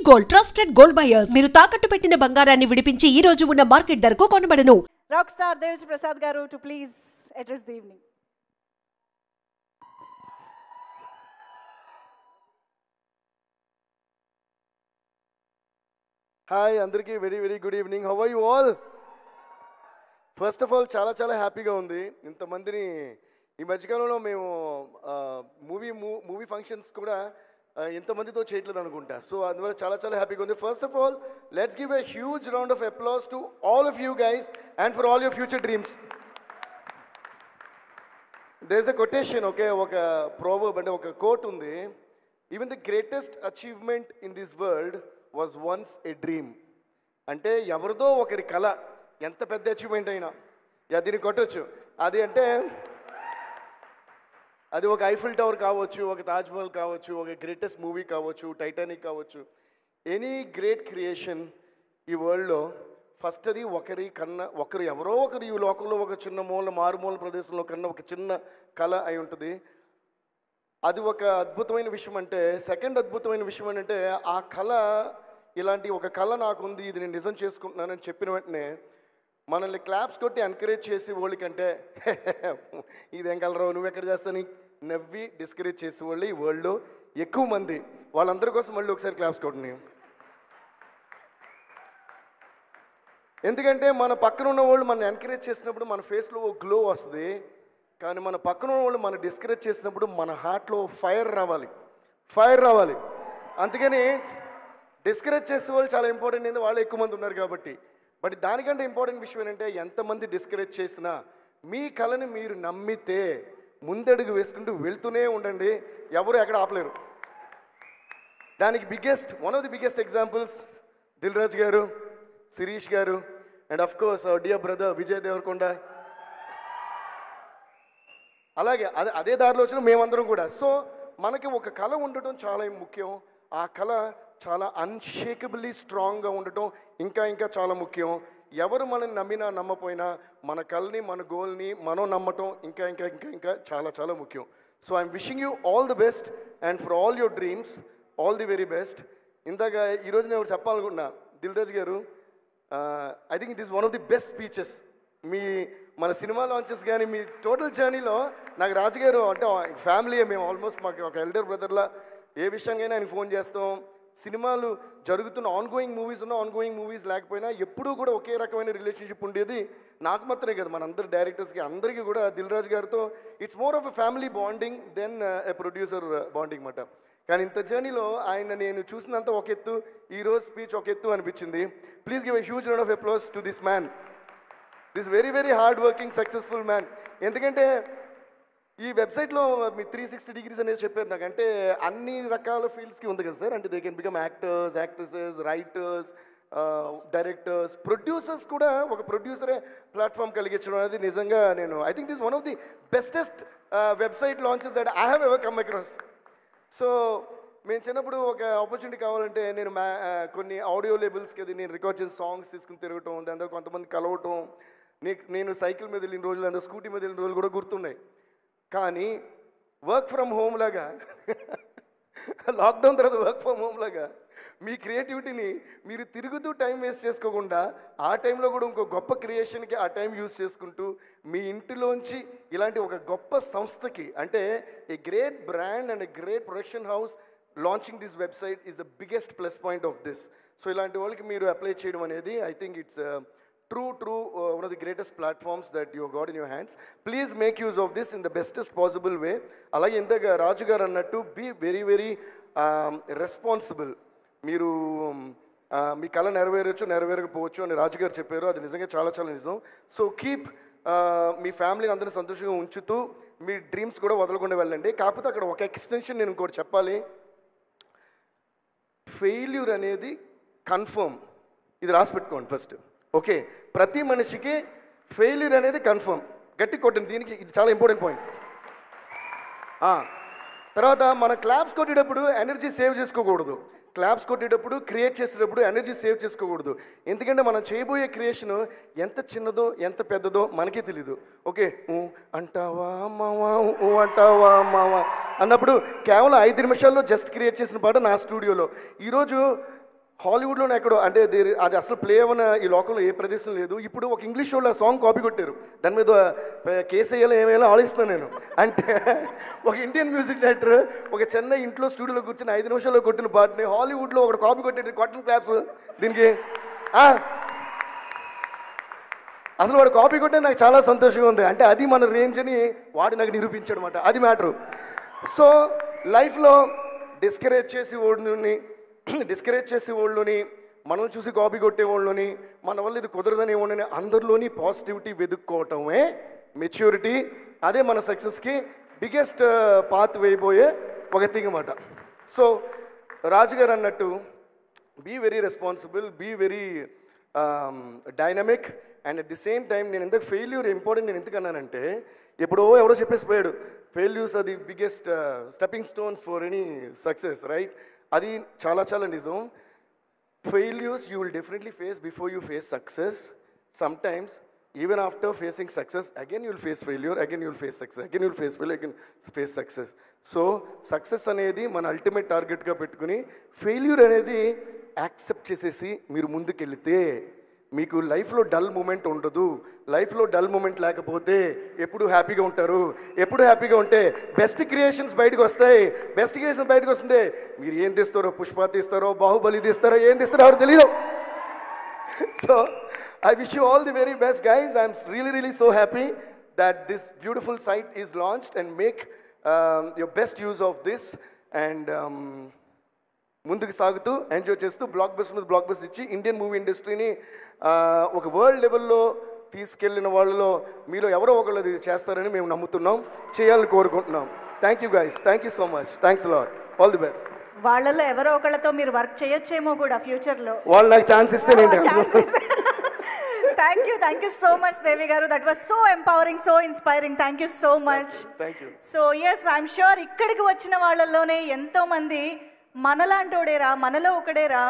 Gold trusted gold buyers. మీరు తాకట్టు పెట్టిన బంగారాన్ని విడిపించి ఈ రోజు ఉన్న మార్కెట్ ధరకు కొనబడను. రాక్ స్టార్ దేవిశ్రీ ప్రసాద్ గారు to please address the evening. Hi అందరికీ very very good evening. How are you all? First of all చాలా హ్యాపీగా ఉంది. ఇంతమందిని ఈ మధ్యకాలంలో మేము మూవీ ఫంక్షన్స్ కూడా ఇంతమందితో చేయట్లేదు అనుకుంటా. సో అందువల్ల చాలా హ్యాపీగా ఉంది. First of all let's give a huge round of applause to all of you guys and for all your future dreams. There is a quotation, ఒక ప్రోవర్బ్ అంటే ఒక కోట్ ఉంది. Even the greatest achievement in this world was once a dream. అంటే ఎవరిదో ఒకరి కళ, ఎంత పెద్ద అచీవ్మెంట్ అయినా దీన్ని కొట్టచ్చు. అది అంటే అది ఒక ఐఫిల్ టవర్ కావచ్చు, ఒక తాజ్మహల్ కావచ్చు, ఒక గ్రేటెస్ట్ మూవీ కావచ్చు, టైటానిక్ కావచ్చు. ఎనీ గ్రేట్ క్రియేషన్ ఈ వరల్డ్లో ఫస్ట్ అది ఒకరు ఎవరో ఒకరు ఈ లోకంలో ఒక చిన్న మారుమూల ప్రదేశంలో కన్నా ఒక చిన్న కళ అయి ఉంటుంది. అది ఒక అద్భుతమైన విషయం. అంటే సెకండ్ అద్భుతమైన విషయం ఏంటంటే ఆ కళ, ఇలాంటి ఒక కళ నాకుంది, ఇది నేను నిజం చేసుకుంటున్నానని చెప్పిన వెంటనే మనల్ని క్లాప్స్ కొట్టి ఎంకరేజ్ చేసి వాళ్ళకంటే ఇదేం కలరావు నువ్వు ఎక్కడ చేస్తాను నవ్వి డిస్కరేజ్ చేసే వాళ్ళు ఈ వరల్డ్లో ఎక్కువ మంది. వాళ్ళందరి కోసం మళ్ళీ ఒకసారి క్లాప్స్ కొట్టని. ఎందుకంటే మన పక్కన ఉన్న వాళ్ళు మనం ఎంకరేజ్ చేసినప్పుడు మన ఫేస్లో ఓ గ్లో వస్తుంది. కానీ మన పక్కన ఉన్న వాళ్ళు మనం డిస్కరేజ్ చేసినప్పుడు మన హార్ట్లో ఫైర్ రావాలి. అందుకని డిస్కరేజ్ చేసే వాళ్ళు చాలా ఇంపార్టెంట్. ఏంటంటే వాళ్ళు ఎక్కువ మంది ఉన్నారు కాబట్టి. బట్ దానికంటే ఇంపార్టెంట్ విషయం ఏంటంటే ఎంతమంది డిస్కరేజ్ చేసినా మీ కళని మీరు నమ్మితే ముందడుగు వేసుకుంటూ వెళ్తూనే ఉండండి. ఎవరు ఎక్కడ ఆపలేరు. దానికి one of the biggest examples Dil Raju గారు, శిరీష్ గారు and of course our dear brother Vijay Devarakonda. అలాగే అదే దారిలో వచ్చిన మేమందరం కూడా. సో మనకి ఒక కళ ఉండటం చాలా ముఖ్యం. ఆ కళ చాలా అన్షేకబుల్లీ స్ట్రాంగ్గా ఉండటం ఇంకా చాలా ముఖ్యం. ఎవరు మనల్ని నమ్మినా నమ్మపోయినా మన కళని, మన గోల్ని మనం నమ్మటం ఇంకా చాలా ముఖ్యం. So I'm wishing you all the best and for all your dreams all the very best. ఇందాక ఈరోజు నేను చెప్పాలనుకున్నా, దిల్ రాజు గారు, I think it is one of the best speeches. మన సినిమా లాంచెస్ కానీ మీ టోటల్ జర్నీలో నాకు రాజుగారు అంటే ఫ్యామిలీ, మేము ఆల్మోస్ట్ మాకు ఒక ఎల్డర్ బ్రదర్లా ఏ విషయంగా ఆయనకు ఫోన్ చేస్తాం. సినిమాలు జరుగుతున్న ఆన్గోయింగ్ మూవీస్ లేకపోయినా ఎప్పుడూ కూడా ఒకే రకమైన రిలేషన్షిప్ ఉండేది. నాకు మాత్రమే కదా, మన అందరు డైరెక్టర్స్కి అందరికీ కూడా దిల్ రాజు గారితో it's more of a family bonding than a producer bonding మాట. కానీ ఇంత జర్నీలో ఆయన నేను చూసినంత ఒక ఎత్తు, ఈరోజు స్పీచ్ ఒక ఎత్తు అనిపించింది. Please give a huge round of applause to this man, this very hard working successful man. ఎందుకంటే ఈ వెబ్సైట్లో మీ 360 degrees అనేది చెప్పారు నాకు. అంటే అన్ని రకాల ఫీల్డ్స్కి ఉంది కదా సార్. అంటే they can become actors, actresses, writers, directors, producers కూడా. ఒక ప్రొడ్యూసరే ప్లాట్ఫామ్ కలిగించడం అనేది నిజంగా I think this one of the bestest website launches that I have ever come across. So మేము చిన్నప్పుడు ఒక ఆపర్చునిటీ కావాలంటే నేను కొన్ని ఆడియో లేబుల్స్కి అది నేను రికార్డ్ చేసి సాంగ్స్ తీసుకుని తిరగటం, దాని తర్వాత కొంతమంది కలవటం, నేను సైకిల్ మీద వెళ్ళిన రోజులు, అందరూ స్కూటీ మీద వెళ్ళిన రోజులు కూడా గుర్తున్నాయి. కానీ వర్క్ ఫ్రమ్ హోమ్ లాగా లాక్డౌన్ తర్వాత వర్క్ ఫ్రమ్ హోమ్ లాగా మీ క్రియేటివిటీని మీరు తిరుగుతూ టైం వేస్ట్ చేసుకోకుండా ఆ టైంలో కూడా ఇంకో గొప్ప క్రియేషన్కి ఆ టైం యూజ్ చేసుకుంటూ మీ ఇంటిలోంచి ఇలాంటి ఒక గొప్ప సంస్థకి, అంటే a great brand and a great production house launching this website is the biggest plus point of this. So ఇలాంటి వాళ్ళకి మీరు అప్లై చేయడం అనేది I think it's true one of the greatest platforms that you got in your hands. Please make use of this in the bestest possible way. Alage indaga Raju garu annattu be very responsible. Meeru మీ కళ నెరవేరకపోవచ్చు అని రాజు గారు చెప్పారు. అది నిజంగా చాలా నిజం. So keep me ఫ్యామిలీని అందరినీ సంతోషంగా ఉంచుతూ మీ డ్రీమ్స్ కూడా వదలకుండా వెళ్ళండి. కాకపోతే అక్కడ ఒక ఎక్స్టెన్షన్ నేను ఇంకోటి చెప్పాలి. ఫెయిల్యూర్ అనేది కన్ఫర్మ్, ఇది రాసి పెట్టుకోండి ఫస్ట్. ఓకే, ప్రతి మనిషికి ఫెయిల్యూర్ అనేది కన్ఫర్మ్. గట్టి కొట్టండి దీనికి, ఇది చాలా ఇంపార్టెంట్ పాయింట్. తర్వాత మన క్లాప్స్ కొట్టేటప్పుడు ఎనర్జీ సేవ్ చేసుకోకూడదు. క్లాప్స్ కొట్టేటప్పుడు క్రియేట్ చేసేటప్పుడు ఎనర్జీ సేవ్ చేసుకోకూడదు. ఎందుకంటే మనం చేయబోయే క్రియేషన్ ఎంత చిన్నదో ఎంత పెద్దదో మనకే తెలీదు. ఓకే అంటావా మావా అంటావా మావా అన్నప్పుడు కేవలం 5 నిమిషాల్లో జస్ట్ క్రియేట్ చేసిన పాట నా స్టూడియోలో. ఈరోజు హాలీవుడ్లోనే ఎక్కడో అంటే అది అసలు ప్లే అవ్వన ఈ లోకంలో ఏ ప్రదేశం లేదు. ఇప్పుడు ఒక ఇంగ్లీష్ షోలో సాంగ్ కాపీ కొట్టారు, దాని మీద కేసు వేయాలో ఏమేయాలో ఆలోచిస్తాను నేను. అంటే ఒక ఇండియన్ మ్యూజిక్ డైరెక్టర్ ఒక చెన్నై ఇంట్లో స్టూడియోలో కూర్చొని 5 నిమిషాల్లో కొట్టిన పాటని హాలీవుడ్లో ఒక కాపీ కొట్టాడు. కాటన్ క్లాప్స్ దీనికి. అసలు వాడు కాపీ కొట్టే నాకు చాలా సంతోషంగా ఉంది. అంటే అది మన రేంజ్ అని వాడు నాకు నిరూపించాడు అనమాట. అది మ్యాటరు. సో లైఫ్లో డిస్కరేజ్ చేసే వాళ్ళని మనల్ని చూసి కాపీ కొట్టే వాళ్ళని మన వల్ల ఇది కుదరదని వాళ్ళని అందరిలోని పాజిటివిటీ వెతుక్కోవటమే మెచ్యూరిటీ. అదే మన సక్సెస్కి బిగ్గెస్ట్ పాత్ వేయబోయే ఒక థింగ్ అన్నమాట. సో రాజుగారు అన్నట్టు be very responsible, be very dynamic and at the same time నేను ఎందుకు ఫెయిల్యూర్ ఇంపార్టెంట్ నేను ఎందుకు అన్నానంటే ఎవడో చెప్పేసి పోయాడు ఫెయిల్యూర్స్ అది biggest stepping stones for any success, right? అది చాలా చాలా నిజం. Failures you will definitely face before you face success. Sometimes even after facing success again you will face failure, again you will face success, again you will face failure, again face success. So success అనేది మన ultimate టార్గెట్గా పెట్టుకుని failure అనేది accept చేసేసి మీరు ముందుకెళ్తే మీకు లైఫ్లో డల్ మూమెంట్ ఉండదు. లైఫ్లో డల్ మూమెంట్ లేకపోతే ఎప్పుడు హ్యాపీగా ఉంటారు. ఎప్పుడు హ్యాపీగా ఉంటే బెస్ట్ క్రియేషన్స్ బయటకు వస్తాయి. బెస్ట్ క్రియేషన్స్ బయటకు వస్తుంటే మీరు ఏం తీస్తారో, పుష్ప తీస్తారో, బాహుబలి తీస్తారో, ఏం తీస్తారో ఎవరు తెలియదు. So I wish you all the very best, guys. I'm really so happy that this beautiful site is launched and make your best use of this and ముందుకు సాగుతూ ఎంజాయ్ చేస్తూ బ్లాక్ బస్టర్ ఇచ్చి ఇండియన్ మూవీ ఇండస్ట్రీని ఒక world లెవెల్లో తీసుకెళ్లిన వాళ్ళలో మీలో ఎవరో ఒకళ్ళు అది చేస్తారని మేము నమ్ముతున్నాం, చేయాలని కోరుకుంటున్నాం. Thank you guys, thank you so much, thanks lot, all the best. వాళ్ళలో ఎవరో ఒకళ్ళతో మీరు వర్క్ చేయొచ్చేమో కూడా ఫ్యూచర్లో. వాళ్ళు నాకు ఛాన్స్ ఇస్తే నేను Thank you so much, Devi Garu. That was so empowering, so inspiring. Thank you so much. Thank you. So yes, I'm sure ikkadiki vachina vaallalone ento mandi మనలాంటోడేరా, మనలో ఒకడేరా